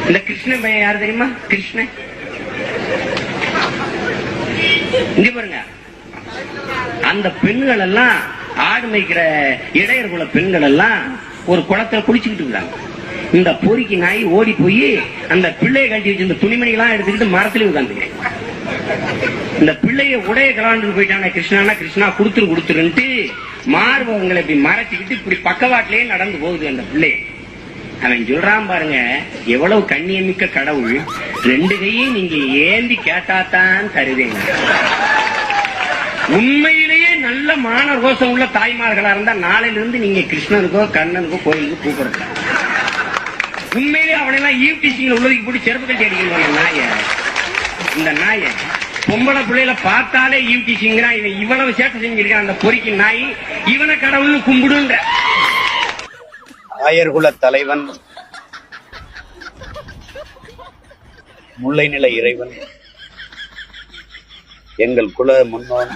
இந்த கிருஷ்ணன் பையன் யாரு தெரியுமா? கிருஷ்ணன் இங்க பாருங்க, அந்த பெண்கள் எல்லாம் ஆடு மேய்க்கிற இடையர் குல பெண்கள் எல்லாம் ஒரு குளத்துல குளிச்சுக்கிட்டு இருக்காங்க. இந்த பொறிக்கு நாய் ஓடி போய் அந்த பிள்ளையை கட்டி வச்சிருந்த துணிமணிகளாம் எடுத்துக்கிட்டு மரத்துல உட்காந்துங்க. இந்த பிள்ளைய உடைய கலாண்டு போயிட்டாங்க. கிருஷ்ணா கிருஷ்ணா கொடுத்துருன்ட்டு மார்பகங்களை இப்படி மறைச்சிக்கிட்டு இப்படி பக்கவாட்டிலேயே நடந்து போகுது அந்த பிள்ளைய. அவன் சொல்றான் பாருங்க, எவ்வளவு கண்ணியமிக்க கடவுள், 2 கையும் நீங்க ஏந்தி கேட்டாத்தான் தருவேங்க. உண்மையிலேயே நல்ல மான ரோசம் உள்ள தாய்மார்களா இருந்தா நாளையில இருந்து நீங்க கிருஷ்ணனுக்கோ கண்ணனுக்கோ கோயிலுக்கு கூப்பிடுற. உண்மையிலேயே அவனெல்லாம் ஈவ்டீசிங்ல உள்ளதுக்கு போட்டு செருப்பு கட்டி அடிக்கணும். நாய இந்த நாய பொம்பளை பிள்ளைல பார்த்தாலே ஈவ்டீசிங்கிறான். இவன் இவ்வளவு சேட்டை செஞ்சிருக்கான் அந்த பொறிக்கு நாய். இவனை கடவுள்னு கும்பிடுன்ற ஆயர்குல தலைவன், முல்லை நில இறைவன், எங்கள் குல முன்னோன்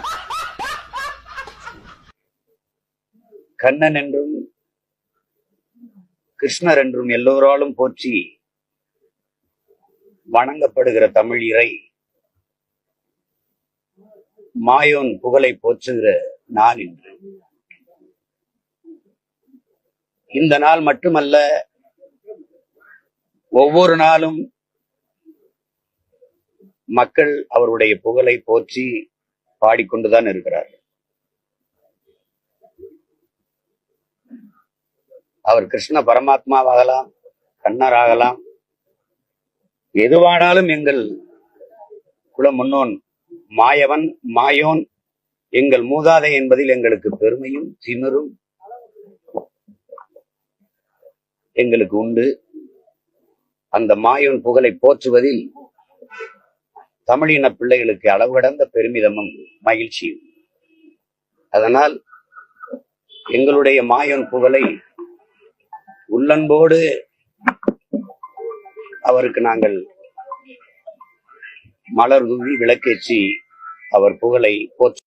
கண்ணன் என்றும் கிருஷ்ணர் என்றும் எல்லோராலும் போற்றி வணங்கப்படுகிற தமிழ் இறை மாயோன் புகழை போற்றுகிற நாள் இன்று. இந்த நாள் மட்டுமல்ல, ஒவ்வொரு நாளும் மக்கள் அவருடைய புகழை போற்றி பாடிக்கொண்டுதான் இருக்கிறார். அவர் கிருஷ்ண பரமாத்மாவாகலாம், கண்ணராகலாம், எதுவானாலும் எங்கள் குல முன்னோன் மாயவன் மாயோன் எங்கள் மூதாதை என்பதில் எங்களுக்கு பெருமையும் திமிரும் எங்களுக்கு உண்டு. அந்த மாயோன் புகழை போற்றுவதில் தமிழின பிள்ளைகளுக்கு அளவு கடந்த பெருமிதமும் மகிழ்ச்சியும். அதனால் எங்களுடைய மாயோன் புகழை உள்ளன்போடு அவருக்கு நாங்கள் மலர் தூவி விளக்கேற்றி அவர் புகழை போற்று